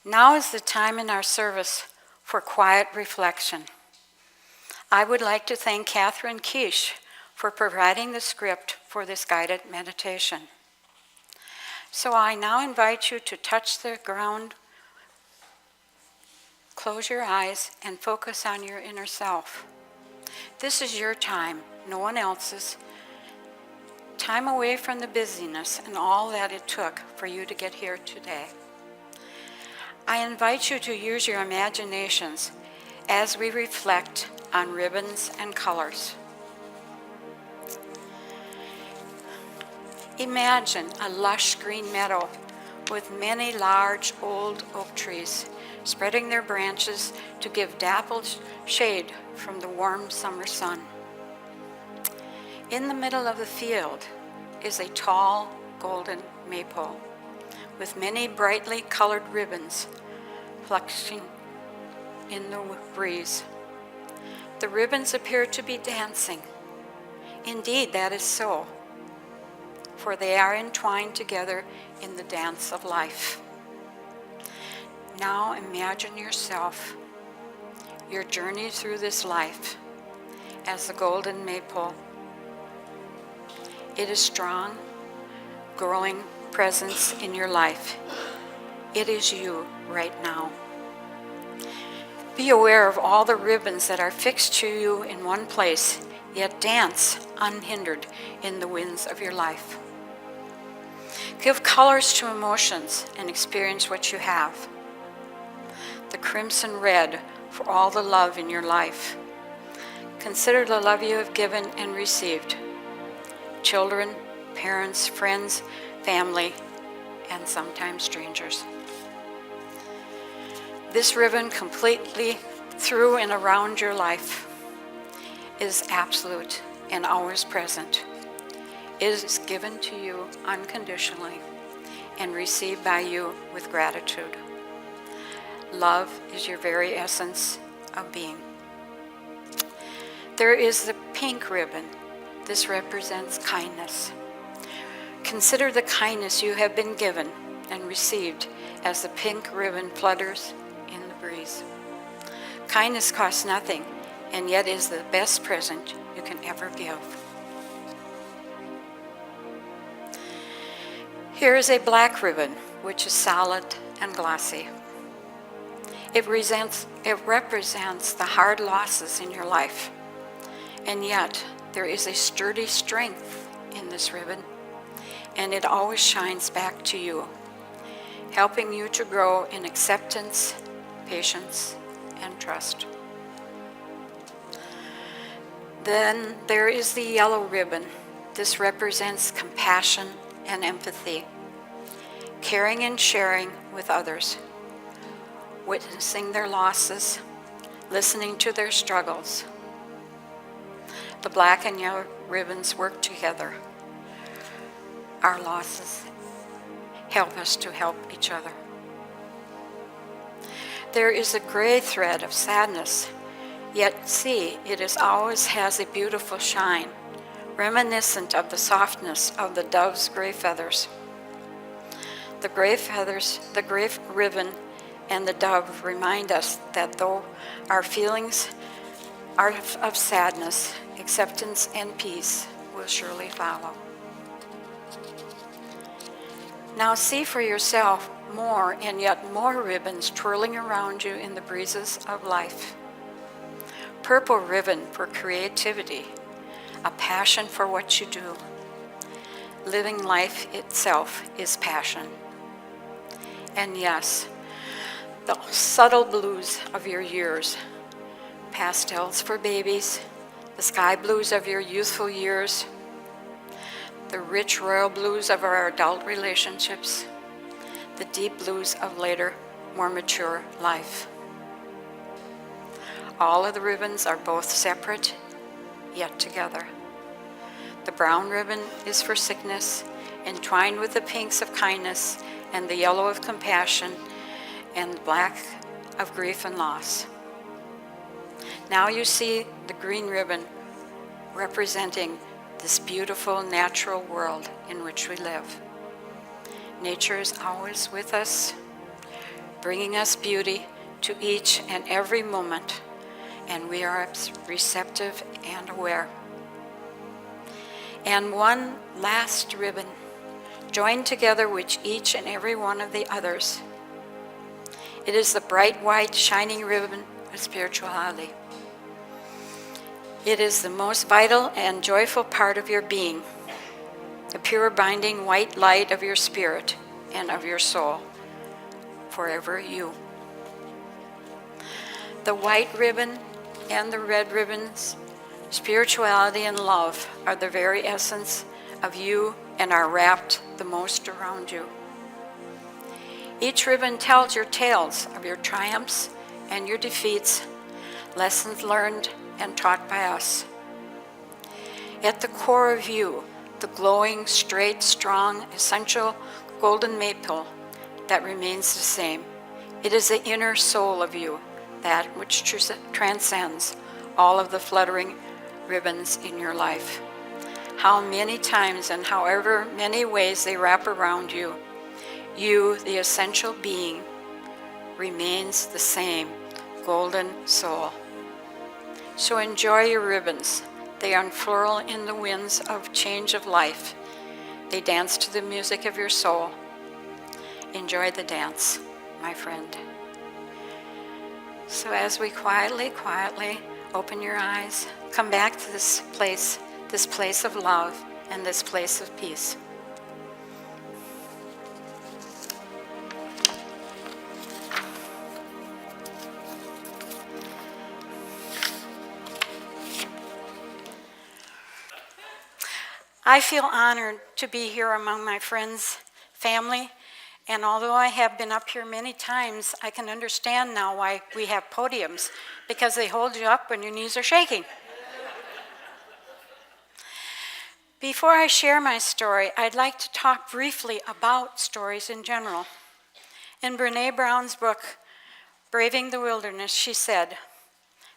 Now is the time in our service for quiet reflection. I would like to thank Catherine Quiche for providing the script for this guided meditation. So I now invite you to touch the ground, close your eyes, and focus on your inner self. This is your time, no one else's. Time away from the busyness and all that it took for you to get here today. I invite you to use your imaginations as we reflect on ribbons and colors. Imagine a lush green meadow with many large old oak trees spreading their branches to give dappled shade from the warm summer sun. In the middle of the field is a tall golden maple with many brightly colored ribbons flushing in the breeze. The ribbons appear to be dancing. Indeed, that is so, for they are entwined together in the dance of life. Now imagine yourself, your journey through this life as the golden maple. It is strong, growing presence in your life. It is you right now. Be aware of all the ribbons that are fixed to you in one place, yet dance unhindered in the winds of your life. Give colors to emotions and experience what you have. The crimson red for all the love in your life. Consider the love you have given and received. Children, parents, friends, family, and sometimes strangers. This ribbon completely through and around your life is absolute and always present. It is given to you unconditionally and received by you with gratitude. Love is your very essence of being. There is the pink ribbon. This represents kindness. Consider the kindness you have been given and received as the pink ribbon flutters in the breeze. Kindness costs nothing and yet is the best present you can ever give. Here is a black ribbon, which is solid and glossy. It represents the hard losses in your life, and yet there is a sturdy strength in this ribbon, and it always shines back to you, helping you to grow in acceptance, patience, and trust. Then there is the yellow ribbon. This represents compassion and empathy, caring and sharing with others, witnessing their losses, listening to their struggles. The black and yellow ribbons work together. Our losses help us to help each other. There is a gray thread of sadness, yet see, it is always has a beautiful shine, reminiscent of the softness of the dove's gray feathers. The gray feathers, the gray ribbon, and the dove remind us that though our feelings are of sadness, acceptance and peace will surely follow. Now see for yourself more and yet more ribbons twirling around you in the breezes of life. Purple ribbon for creativity, a passion for what you do. Living life itself is passion. And yes, the subtle blues of your years, pastels for babies, the sky blues of your youthful years, the rich royal blues of our adult relationships, the deep blues of later, more mature life. All of the ribbons are both separate, yet together. The brown ribbon is for sickness, entwined with the pinks of kindness, and the yellow of compassion, and the black of grief and loss. Now you see the green ribbon representing this beautiful natural world in which we live. Nature is always with us, bringing us beauty to each and every moment, and we are receptive and aware. And one last ribbon, joined together with each and every one of the others. It is the bright white shining ribbon of spirituality. It is the most vital and joyful part of your being, the pure binding white light of your spirit and of your soul, forever you. The white ribbon and the red ribbons, spirituality and love, are the very essence of you and are wrapped the most around you. Each ribbon tells your tales of your triumphs and your defeats, lessons learned and taught by us. At the core of you, the glowing, straight, strong, essential golden maple that remains the same. It is the inner soul of you, that which transcends all of the fluttering ribbons in your life. How many times and however many ways they wrap around you, you, the essential being, remains the same golden soul. So enjoy your ribbons. They unfurl in the winds of change of life. They dance to the music of your soul. Enjoy the dance, my friend. So as we quietly open your eyes, come back to this place of love and this place of peace. I feel honored to be here among my friends, family, and although I have been up here many times, I can understand now why we have podiums, because they hold you up when your knees are shaking. Before I share my story, I'd like to talk briefly about stories in general. In Brené Brown's book, Braving the Wilderness, she said,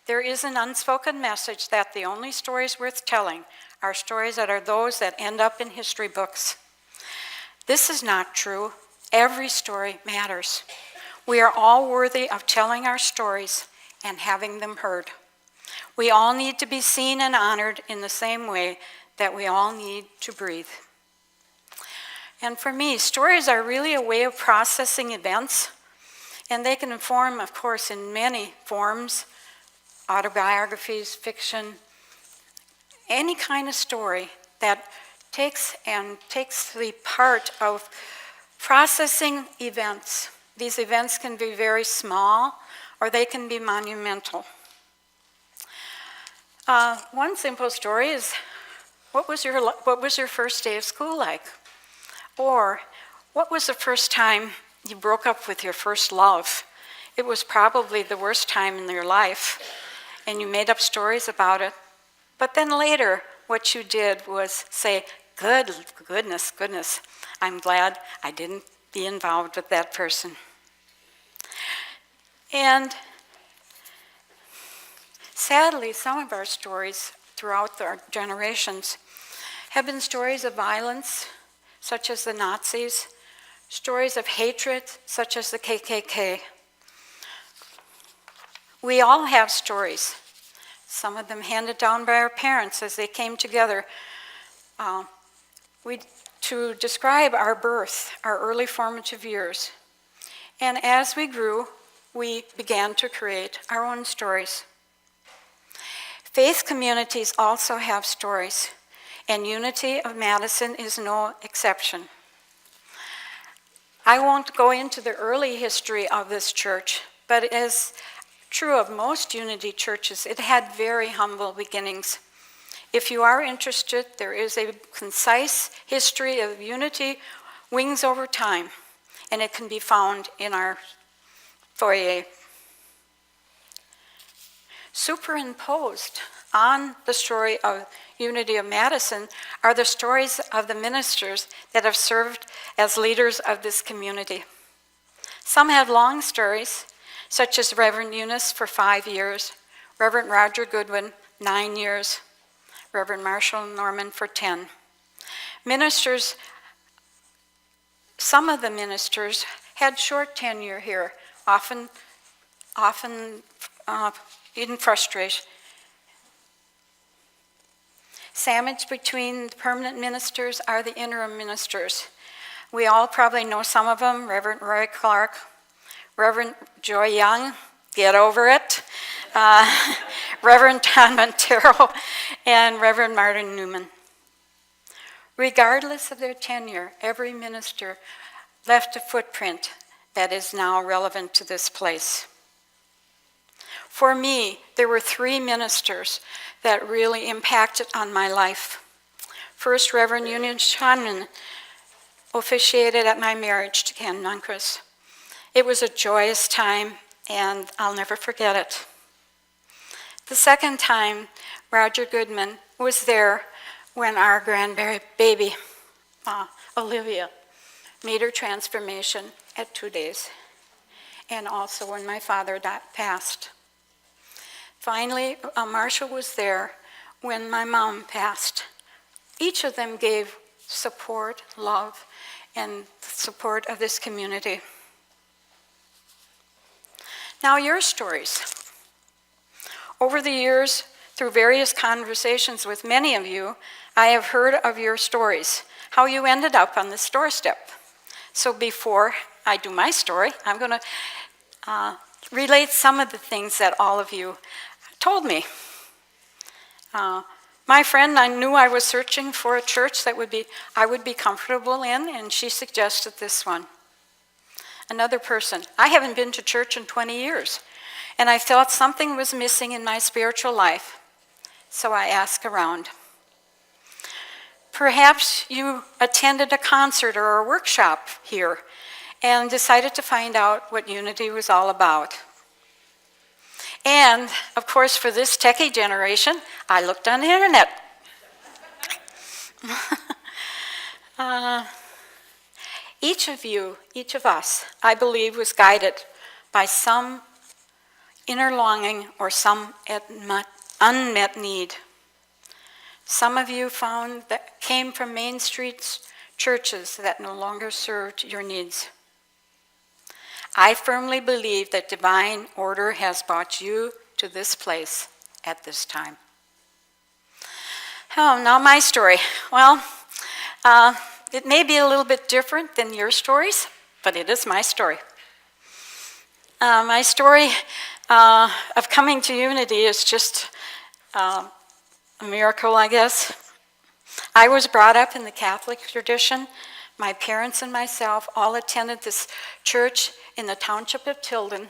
"There is an unspoken message that the only stories worth telling are stories that are those that end up in history books. This is not true. Every story matters. We are all worthy of telling our stories and having them heard. We all need to be seen and honored in the same way that we all need to breathe." And for me, stories are really a way of processing events, and they can inform, of course, in many forms: autobiographies, fiction, any kind of story that takes the part of processing events. These events can be very small or they can be monumental. One simple story is, what was your first day of school like? Or what was the first time you broke up with your first love? It was probably the worst time in your life, and you made up stories about it. But then later, what you did was say, goodness, I'm glad I didn't be involved with that person. And sadly, some of our stories throughout our generations have been stories of violence, such as the Nazis, stories of hatred, such as the KKK. We all have stories, some of them handed down by our parents as they came together to describe our birth, our early formative years. And as we grew, we began to create our own stories. Faith communities also have stories, and Unity of Madison is no exception. I won't go into the early history of this church, but as true of most Unity churches, it had very humble beginnings. If you are interested, there is a concise history of Unity, Wings Over Time, and it can be found in our foyer. Superimposed on the story of Unity of Madison are the stories of the ministers that have served as leaders of this community. Some have long stories, such as Reverend Eunice for 5 years, Reverend Roger Goodwin, 9 years, Reverend Marshall Norman for 10. Some of the ministers had short tenure here, often in frustration. Sandwiched between the permanent ministers are the interim ministers. We all probably know some of them: Reverend Roy Clark, Reverend Joy Young, get over it, Reverend Don Montero, and Reverend Martin Newman. Regardless of their tenure, every minister left a footprint that is now relevant to this place. For me, there were 3 ministers that really impacted on my life. First, Reverend Union Shanman officiated at my marriage to Ken Nunkers. It was a joyous time, and I'll never forget it. The second time, Roger Goodman was there when our grandbaby, Olivia, made her transformation at 2 days, and also when my father passed. Finally, Marshall was there when my mom passed. Each of them gave support, love, and support of this community. Now, your stories. Over the years, through various conversations with many of you, I have heard of your stories, how you ended up on this doorstep. So before I do my story, I'm going to relate some of the things that all of you told me. My friend, I knew I was searching for a church that I would be comfortable in, and she suggested this one. Another person, I haven't been to church in 20 years, and I felt something was missing in my spiritual life, so I asked around. Perhaps you attended a concert or a workshop here and decided to find out what unity was all about. And, of course, for this techie generation, I looked on the internet. Each of us, I believe, was guided by some inner longing or some unmet need. Some of you found that came from Main Street churches that no longer served your needs. I firmly believe that divine order has brought you to this place at this time. Oh, now my story. Well, it may be a little bit different than your stories, but it is my story. My story of coming to unity is just a miracle, I guess. I was brought up in the Catholic tradition. My parents and myself all attended this church in the township of Tilden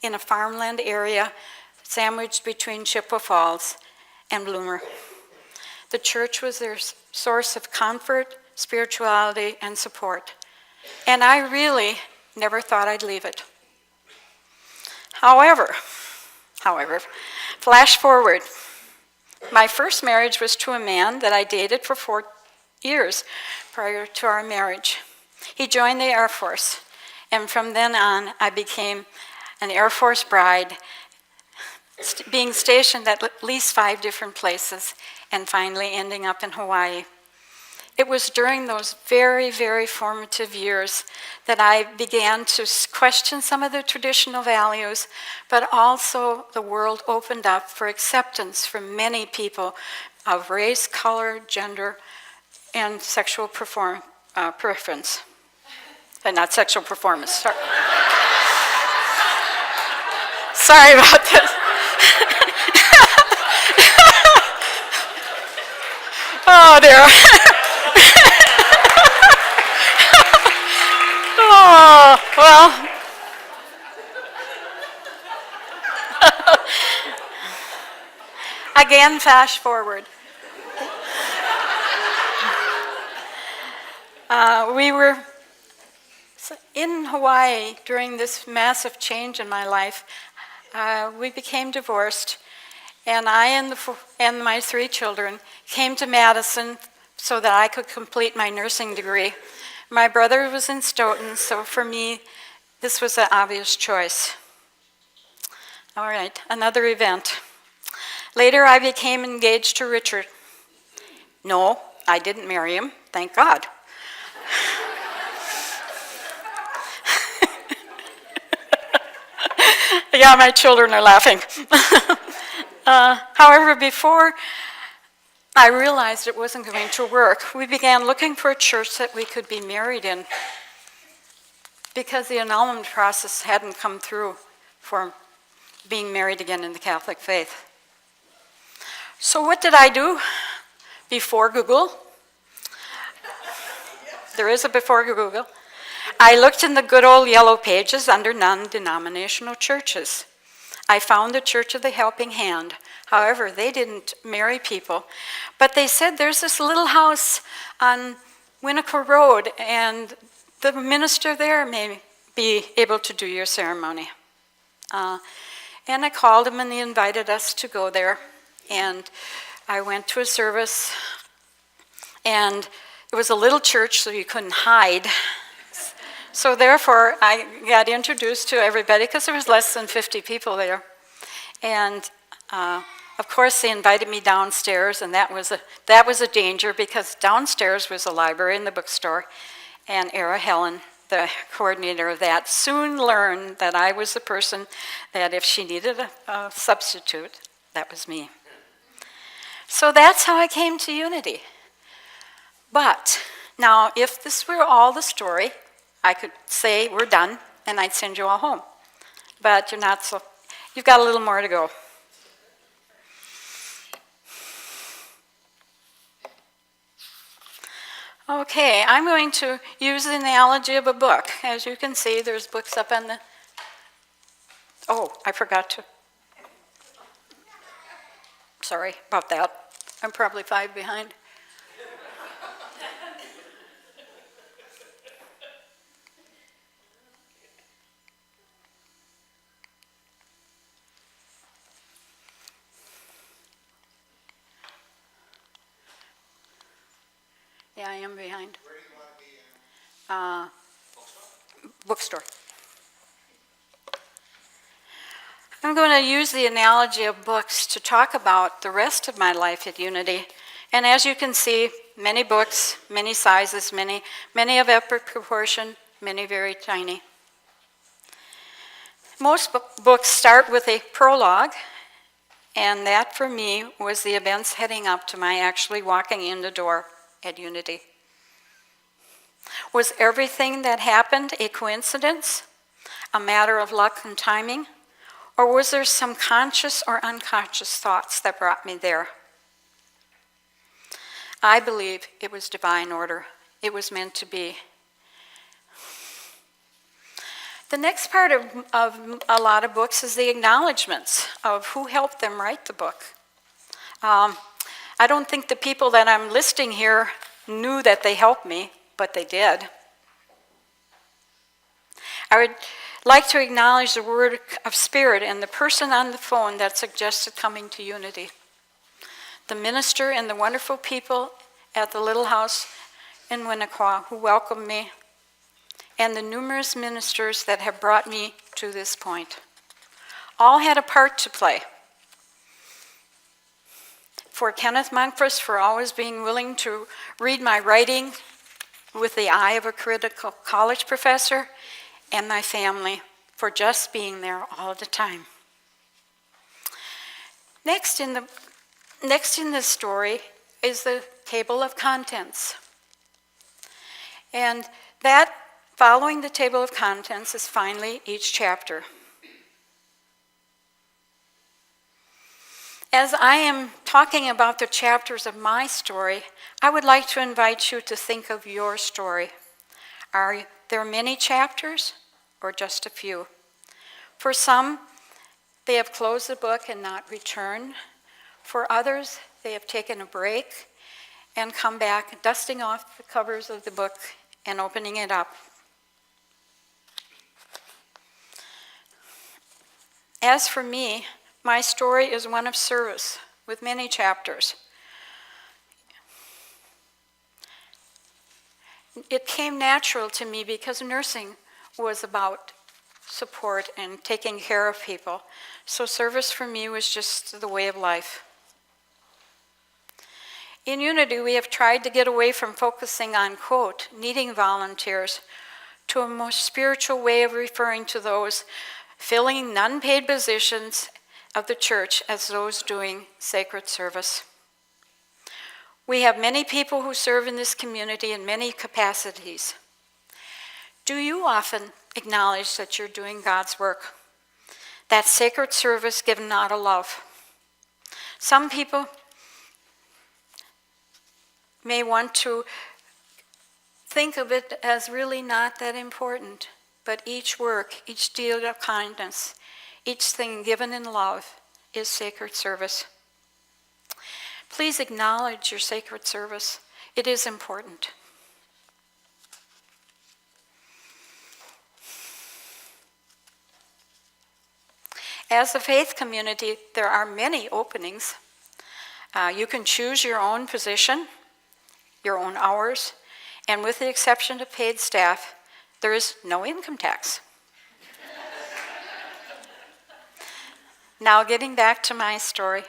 in a farmland area sandwiched between Chippewa Falls and Bloomer. The church was their source of comfort, spirituality, and support. And I really never thought I'd leave it. However, flash forward. My first marriage was to a man that I dated for 4 years prior to our marriage. He joined the Air Force, and from then on, I became an Air Force bride, being stationed at least 5 different places, and finally ending up in Hawaii. It was during those very, very formative years that I began to question some of the traditional values, but also the world opened up for acceptance from many people of race, color, gender, and sexual preference. Not sexual performance, sorry. Sorry about this. Oh, dear. Oh, well. Again, flash forward. We were in Hawaii during this massive change in my life. We became divorced, and I and my 3 children came to Madison so that I could complete my nursing degree. My brother was in Stoughton, so for me, this was an obvious choice. All right, another event. Later, I became engaged to Richard. No, I didn't marry him, thank God. Yeah, my children are laughing. However, before I realized it wasn't going to work, we began looking for a church that we could be married in, because the annulment process hadn't come through for being married again in the Catholic faith. So what did I do before Google? There is a before Google. I looked in the good old yellow pages under non-denominational churches. I found the Church of the Helping Hand. However, they didn't marry people, but they said there's this little house on Winnacore Road, and the minister there may be able to do your ceremony. And I called him, and he invited us to go there. And I went to a service, and it was a little church, so you couldn't hide. So therefore, I got introduced to everybody, because there was less than 50 people there. And of course, they invited me downstairs, and that was a danger, because downstairs was a library and the bookstore. And Era Helen, the coordinator of that, soon learned that I was the person that if she needed a substitute, that was me. So that's how I came to Unity. But now, if this were all the story, I could say we're done, and I'd send you all home. But you're not, so you've got a little more to go. Okay, I'm going to use the analogy of a book. As you can see, there's books up on the... Oh, I forgot to... Sorry about that. I'm probably 5 behind. Yeah, I am behind. Where do you want to be in? Bookstore. I'm going to use the analogy of books to talk about the rest of my life at Unity. And as you can see, many books, many sizes, many of epic proportion, many very tiny. Most books start with a prologue, and that for me was the events heading up to my actually walking in the door at Unity. Was everything that happened a coincidence, a matter of luck and timing, or was there some conscious or unconscious thoughts that brought me there? I believe it was divine order. It was meant to be. The next part of a lot of books is the acknowledgments of who helped them write the book. I don't think the people that I'm listing here knew that they helped me, but they did. I would like to acknowledge the word of Spirit and the person on the phone that suggested coming to Unity. The minister and the wonderful people at the little house in Winnacore who welcomed me, and the numerous ministers that have brought me to this point. All had a part to play. For Kenneth Monkfus for always being willing to read my writing with the eye of a critical college professor, and my family for just being there all the time. Next in this story is the table of contents. And that, following the table of contents, is finally each chapter. As I am talking about the chapters of my story, I would like to invite you to think of your story. Are there many chapters or just a few? For some, they have closed the book and not returned. For others, they have taken a break and come back, dusting off the covers of the book and opening it up. As for me, my story is one of service with many chapters. It came natural to me because nursing was about support and taking care of people. So service for me was just the way of life. In Unity, we have tried to get away from focusing on, quote, needing volunteers, to a more spiritual way of referring to those filling unpaid positions of the church as those doing sacred service. We have many people who serve in this community in many capacities. Do you often acknowledge that you're doing God's work? That sacred service given out of love. Some people may want to think of it as really not that important, but each work, each deed of kindness, each thing given in love is sacred service. Please acknowledge your sacred service. It is important. As a faith community, there are many openings. You can choose your own position, your own hours, and with the exception of paid staff, there is no income tax. Now, getting back to my story,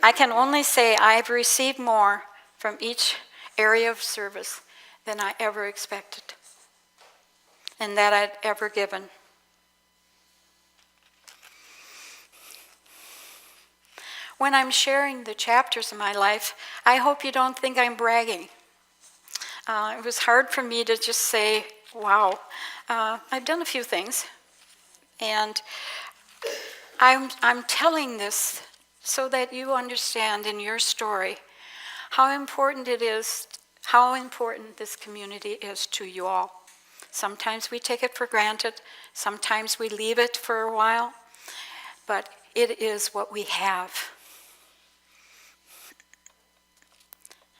I can only say I've received more from each area of service than I ever expected and that I'd ever given. When I'm sharing the chapters of my life, I hope you don't think I'm bragging. It was hard for me to just say, wow, I've done a few things. And I'm telling this so that you understand in your story how important it is, how important this community is to you all. Sometimes we take it for granted, sometimes we leave it for a while, but it is what we have.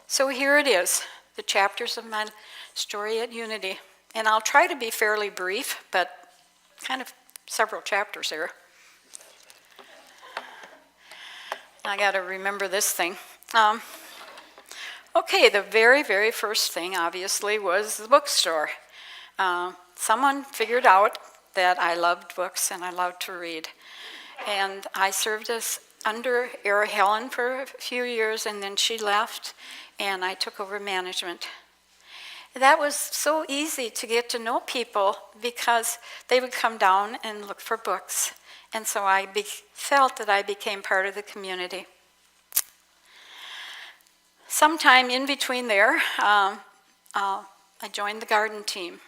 So here it is, the chapters of my story at Unity. And I'll try to be fairly brief, but kind of several chapters here. I got to remember this thing. Okay, the very, very first thing, obviously, was the bookstore. Someone figured out that I loved books and I loved to read. And I served as under Era Helen for a few years, and then she left, and I took over management. That was so easy to get to know people because they would come down and look for books. And so I felt that I became part of the community. Sometime in between there, I joined the garden team,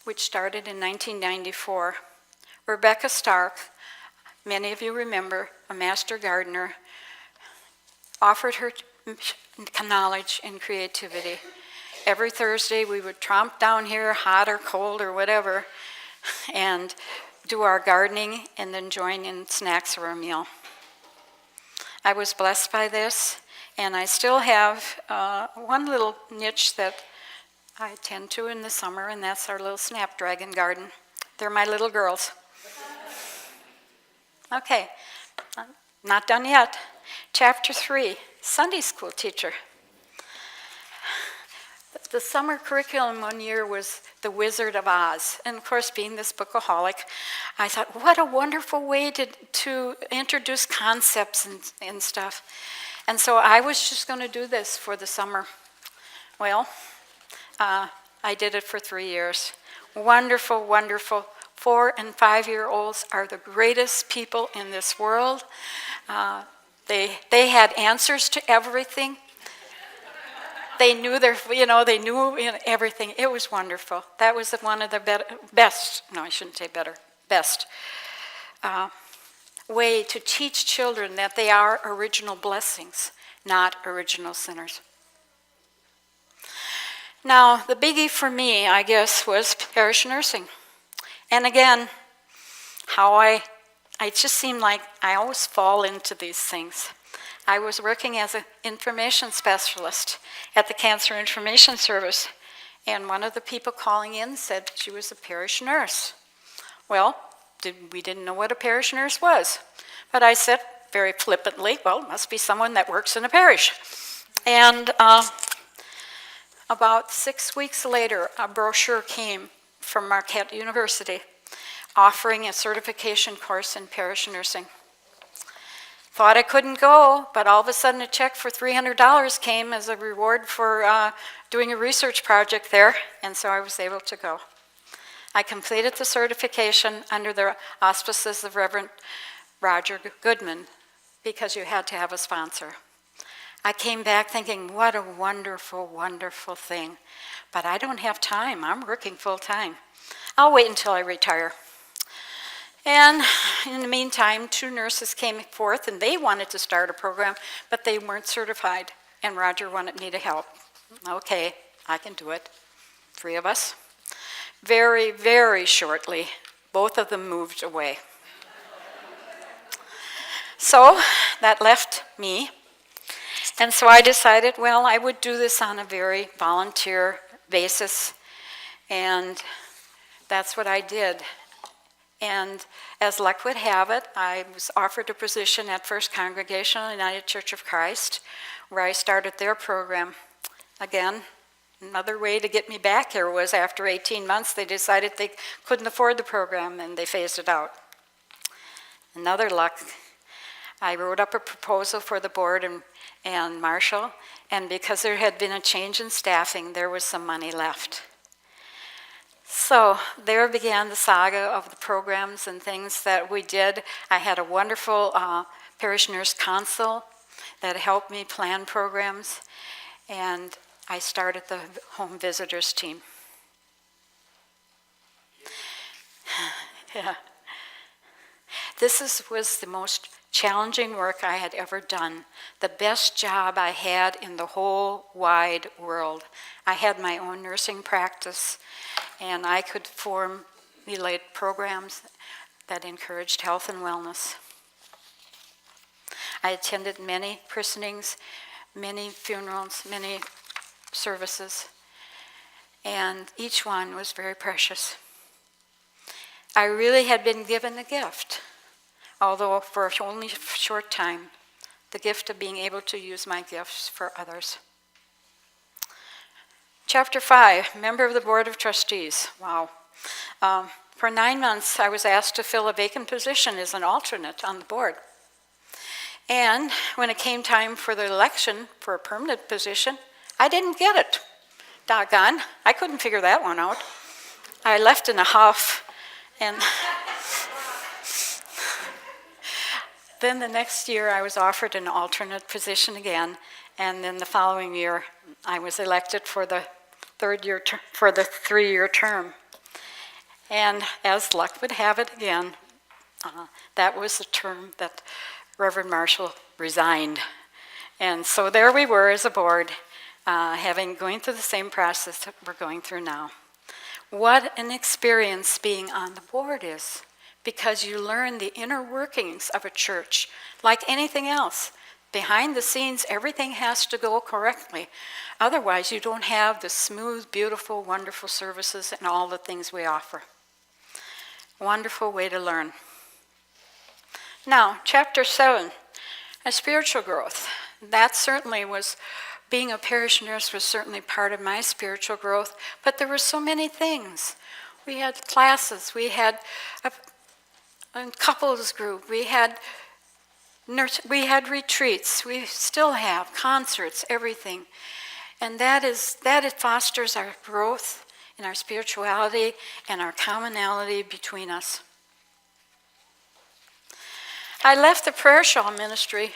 which started in 1994. Rebecca Stark, many of you remember, a master gardener, offered her knowledge and creativity. Every Thursday we would tromp down here, hot or cold or whatever, and do our gardening and then join in snacks or a meal. I was blessed by this, and I still have one little niche that I tend to in the summer, and that's our little snapdragon garden. They're my little girls. Okay, not done yet. Chapter 3, Sunday school teacher. The summer curriculum one year was The Wizard of Oz. And of course, being this bookaholic, I thought, what a wonderful way to introduce concepts and stuff. And so I was just going to do this for the summer. Well, I did it for 3 years. Wonderful, wonderful. 4- and 5-year-olds are the greatest people in this world. They had answers to everything. They knew they knew everything. It was wonderful. That was one of the best way to teach children that they are original blessings, not original sinners. Now, the biggie for me, I guess, was parish nursing. And again, it just seemed like I always fall into these things. I was working as an information specialist at the Cancer Information Service, and one of the people calling in said she was a parish nurse. Well, we didn't know what a parish nurse was, but I said very flippantly, well, it must be someone that works in a parish. And about 6 weeks later, a brochure came from Marquette University offering a certification course in parish nursing. Thought I couldn't go, but all of a sudden a check for $300 came as a reward for doing a research project there, and so I was able to go. I completed the certification under the auspices of Reverend Roger Goodman because you had to have a sponsor. I came back thinking, what a wonderful, wonderful thing. But I don't have time. I'm working full time. I'll wait until I retire. And in the meantime, 2 nurses came forth and they wanted to start a program, but they weren't certified. And Roger wanted me to help. Okay, I can do it. 3 of us. Very, very shortly, both of them moved away. So that left me. And so I decided, well, I would do this on a very volunteer basis. And that's what I did. And as luck would have it, I was offered a position at First Congregational United Church of Christ, where I started their program. Again, another way to get me back here was after 18 months, they decided they couldn't afford the program and they phased it out. Another luck, I wrote up a proposal for the board and Marshall, and because there had been a change in staffing, there was some money left. So there began the saga of the programs and things that we did. I had a wonderful parish nurse council that helped me plan programs, and I started the home visitors team. Yeah. This was the most challenging work I had ever done, the best job I had in the whole wide world. I had my own nursing practice, and I could formulate programs that encouraged health and wellness. I attended many christenings, many funerals, many services, and each one was very precious. I really had been given a gift, although for only a short time, the gift of being able to use my gifts for others. Chapter 5, member of the Board of Trustees. Wow. For 9 months, I was asked to fill a vacant position as an alternate on the board. And when it came time for the election for a permanent position, I didn't get it. Doggone, I couldn't figure that one out. I left in a huff, and then the next year I was offered an alternate position again, and then the following year I was elected for the 3-year term. And as luck would have it again, that was the term that Reverend Marshall resigned. And so there we were as a board, going through the same process that we're going through now. What an experience being on the board is, because you learn the inner workings of a church like anything else. Behind the scenes, everything has to go correctly. Otherwise, you don't have the smooth, beautiful, wonderful services and all the things we offer. Wonderful way to learn. Now, chapter 7, a spiritual growth. That certainly was, being a parish nurse was certainly part of my spiritual growth, but there were so many things. We had classes, we had a couples group, we had retreats, we still have concerts, everything. And that fosters our growth in our spirituality and our commonality between us. I left the prayer shawl ministry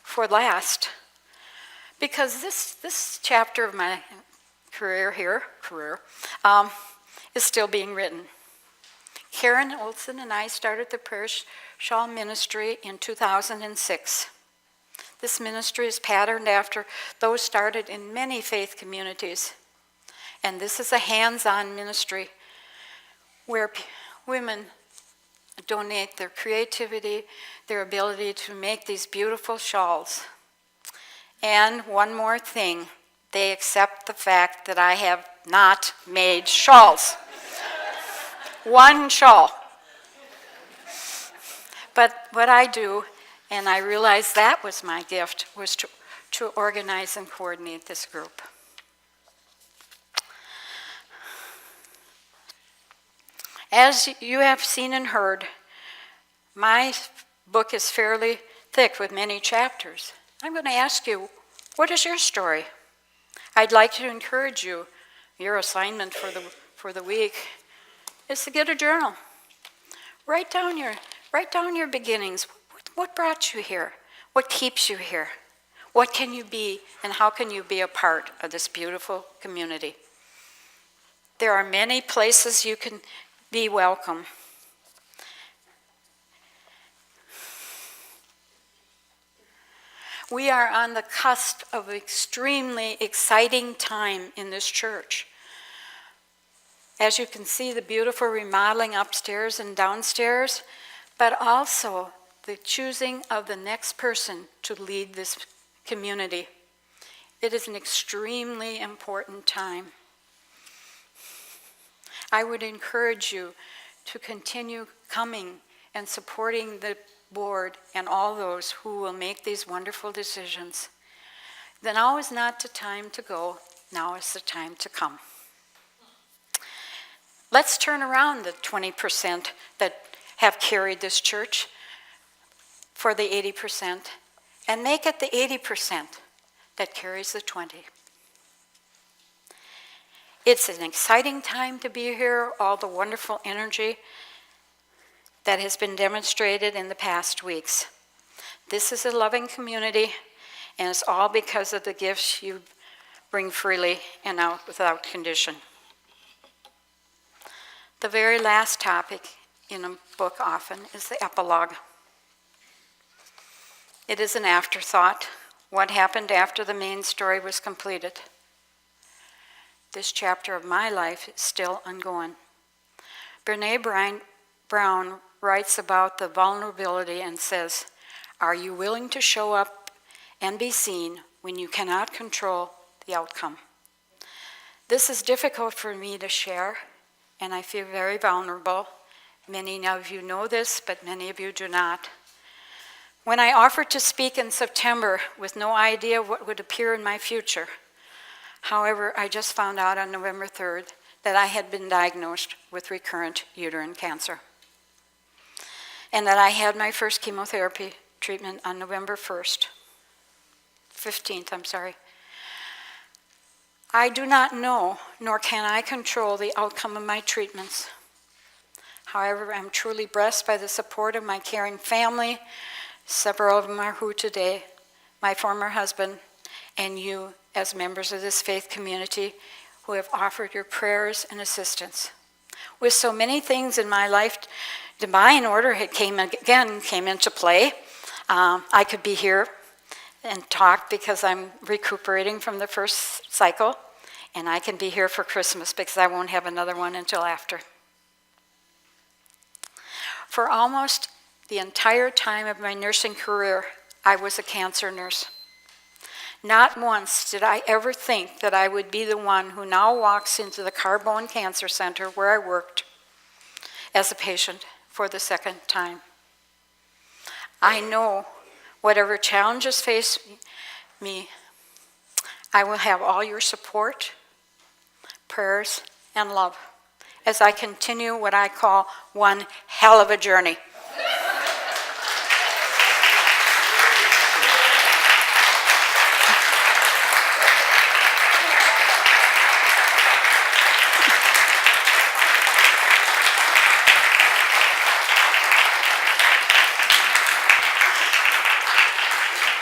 for last because this chapter of my career is still being written. Karen Olson and I started the prayer shawl ministry in 2006. This ministry is patterned after those started in many faith communities. And this is a hands-on ministry where women donate their creativity, their ability to make these beautiful shawls. And one more thing, they accept the fact that I have not made shawls. One shawl. But what I do, and I realized that was my gift, was to organize and coordinate this group. As you have seen and heard, my book is fairly thick with many chapters. I'm going to ask you, what is your story? I'd like to encourage you, your assignment for the week, is to get a journal. Write down your beginnings. What brought you here? What keeps you here? What can you be, and how can you be a part of this beautiful community? There are many places you can be welcome. We are on the cusp of an extremely exciting time in this church. As you can see, the beautiful remodeling upstairs and downstairs, but also the choosing of the next person to lead this community. It is an extremely important time. I would encourage you to continue coming and supporting the board and all those who will make these wonderful decisions. Then now is not the time to go, now is the time to come. Let's turn around the 20% that have carried this church for the 80% and make it the 80% that carries the 20. It's an exciting time to be here, all the wonderful energy that has been demonstrated in the past weeks. This is a loving community, and it's all because of the gifts you bring freely and out without condition. The very last topic in a book often is the epilogue. It is an afterthought, what happened after the main story was completed. This chapter of my life is still ongoing. Brene Brown writes about the vulnerability and says, "Are you willing to show up and be seen when you cannot control the outcome?" This is difficult for me to share, and I feel very vulnerable. Many of you know this, but many of you do not. When I offered to speak in September with no idea what would appear in my future, however, I just found out on November 3rd that I had been diagnosed with recurrent uterine cancer, and that I had my first chemotherapy treatment on November 15th. I do not know, nor can I control the outcome of my treatments. However, I'm truly blessed by the support of my caring family, several of them are who today, my former husband, and you as members of this faith community who have offered your prayers and assistance. With so many things in my life, divine order came into play. I could be here and talk because I'm recuperating from the first cycle, and I can be here for Christmas because I won't have another one until after. For almost the entire time of my nursing career, I was a cancer nurse. Not once did I ever think that I would be the one who now walks into the Carbone Cancer Center where I worked as a patient for the second time. I know whatever challenges face me, I will have all your support, prayers, and love as I continue what I call one hell of a journey.